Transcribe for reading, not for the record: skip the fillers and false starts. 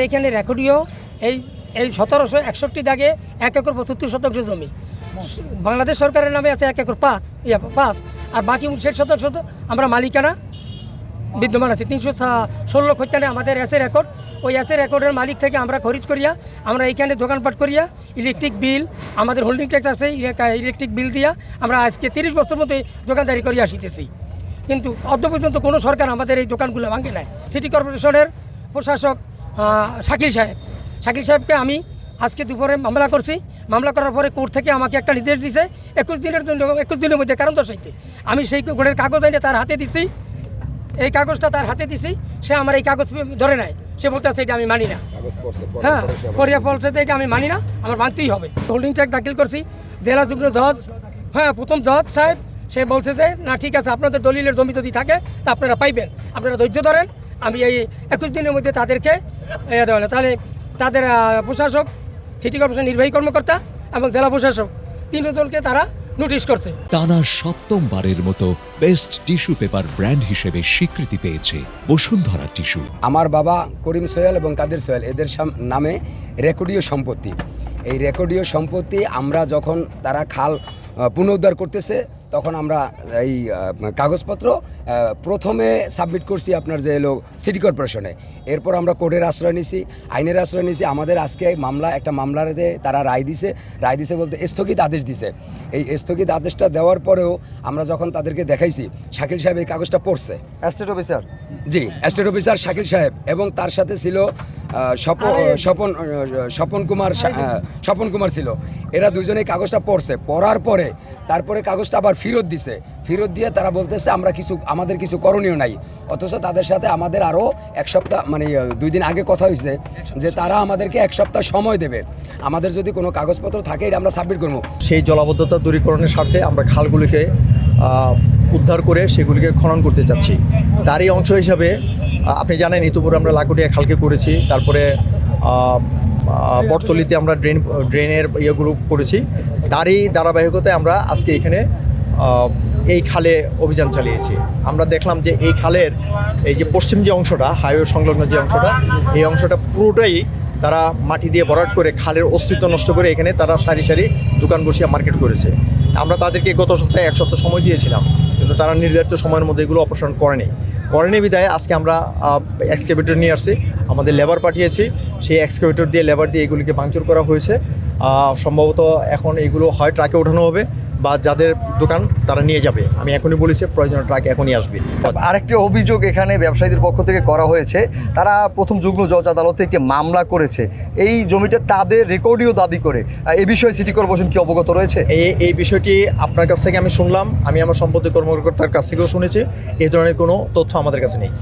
এখানে রেকর্ডিও এই এই 1761 দাগে 1 একর 75 শতাংশ জমি বাংলাদেশ সরকারের নামে আছে 1 একর 5 আর বাকি 59 শতাংশ আমরা মালিকানা বিদ্যমান আছে। 316 লক্ষ টাকা আমাদের এসে রেকর্ড, ওই এসে রেকর্ডের মালিক থেকে আমরা খরিজ করিয়া আমরা এখানে দোকানপাট করিয়া ইলেকট্রিক বিল আমাদের হোল্ডিং ট্যাক্স আছে, ইলেকট্রিক বিল দিয়া আমরা আজকে 30 বছর মধ্যে দোকানদারি করিয়া আসিতেছি। কিন্তু অদ্য পর্যন্ত কোনো সরকার আমাদের এই দোকানগুলো ভাঙে নাই। সিটি কর্পোরেশনের প্রশাসক শাকিল সাহেবকে আমি আজকে দুপুরে মামলা করছি। মামলা করার পরে কোর্ট থেকে আমাকে একটা নির্দেশ দিছে 21 দিনের জন্য, 21 দিনের মধ্যে কারণ দর্শাইতে। আমি সেই কোর্টের কাগজ এনে তার হাতে দিছি, এই কাগজটা তার হাতে দিছি, সে আমার এই কাগজ ধরে নাই, সে বলতেছে এটা আমি মানি না। হ্যাঁ, পরিয়া বলছে যে এটা আমি মানি না, আমার মানতেই হবে। হোল্ডিং ট্যাক্স দাখিল করছি জেলা যুগ্ম জজ, হ্যাঁ প্রথম জজ সাহেব, সে বলছে যে না ঠিক আছে, আপনাদের দলিলের জমি যদি থাকে তা আপনারা পাইবেন, আপনারা ধৈর্য ধরেন। আমি এই 21 দিনের মধ্যে তাদেরকে দেওয়া না। তাহলে তাদের প্রশাসক, সিটি কর্পোরেশন নির্বাহী কর্মকর্তা এবং জেলা প্রশাসক 3 জনকে তারা নোটিশ করছে। টানা 7ম মতো বেস্ট টিস্যু পেপার ব্র্যান্ড হিসেবে স্বীকৃতি পেয়েছে বসুন্ধরা টিস্যু। আমার বাবা করিম সোহেল এবং কাদের সোহেল এদের নামে রেকর্ডীয় সম্পত্তি। এই রেকর্ডীয় সম্পত্তি আমরা যখন তারা খাল পুনরুদ্ধার করতেছে তখন আমরা এই কাগজপত্র প্রথমে সাবমিট করছি আপনার যে এলো সিটি কর্পোরেশনে। এরপর আমরা কোর্টের আশ্রয় নিছি, আইনের আশ্রয় নিছি। আমাদের আজকে একটা মামলাতে তারা রায় দিছে বলতে স্থগিত আদেশ দিছে। এই স্থগিত আদেশটা দেওয়ার পরেও আমরা যখন তাদেরকে দেখাইছি, শাকিল সাহেব এই কাগজটা পড়ছে, এস্টেট অফিসার, জি এস্টেট অফিসার শাকিল সাহেব, এবং তার সাথে ছিল স্বপন কুমার ছিল। এরা দুজনেই কাগজটা পড়ছে, পড়ার পরে তারপরে কাগজটা আবার ফেরত দিয়ে তারা বলতেছে আমাদের কিছু করণীয় নাই। অথচ তাদের সাথে আমাদের আরও 1 সপ্তাহ মানে 2 দিন আগে কথা হয়েছে যে তারা আমাদেরকে 1 সপ্তাহ সময় দেবে, আমাদের যদি কোনো কাগজপত্র থাকে এটা আমরা সাবমিট করবো। সেই জলাবদ্ধতা দূরীকরণের স্বার্থে আমরা খালগুলিকে উদ্ধার করে সেগুলিকে খনন করতে চাচ্ছি। তারই অংশ হিসাবে আপনি জানেন ইতিপূর্বে আমরা লাকুটিয়া খালকে করেছি, তারপরে বটতলিতে আমরা ড্রেনের ইয়েগুলো করেছি। তারই ধারাবাহিকতায় আমরা আজকে এখানে এই খালে অভিযান চালিয়েছি। আমরা দেখলাম যে এই খালের এই যে পশ্চিম যে অংশটা, হাইওয়ে সংলগ্ন যে অংশটা, এই অংশটা পুরোটাই তারা মাটি দিয়ে ভরাট করে খালের অস্তিত্ব নষ্ট করে এখানে তারা সারি সারি দোকান বসিয়ে মার্কেট করেছে। আমরা তাদেরকে গত সপ্তাহে 1 সপ্তাহ সময় দিয়েছিলাম, কিন্তু তারা নির্ধারিত সময়ের মধ্যে এগুলো অপারেশন করেনি বিধায় আজকে আমরা এক্সকেভেটর নিয়ে আসছি, আমাদের লেবার পাঠিয়েছি। সেই এক্সকেভেটর দিয়ে লেবার দিয়ে এগুলিকে ভাঙচুর করা হয়েছে। সম্ভবত এখন এগুলো হয় ট্রাকে ওঠানো হবে বা যাদের দোকান তারা নিয়ে যাবে। আমি এখনই বলেছি প্রয়োজনীয় ট্রাক এখনই আসবে। আরেকটি অভিযোগ এখানে ব্যবসায়ীদের পক্ষ থেকে করা হয়েছে, তারা প্রথম যুগ্ম জজ আদালতে একটি মামলা করেছে এই জমিটা তাদের রেকর্ডীয় দাবি করে। এই বিষয়ে সিটি কর্পোরেশন কি অবগত রয়েছে? এই বিষয়টি আপনার কাছ থেকে আমি শুনলাম, আমি আমার সম্পত্তি কর্মকর্তার কাছ থেকেও শুনেছি। এই ধরনের কোনো তথ্য আমাদের কাছে নেই।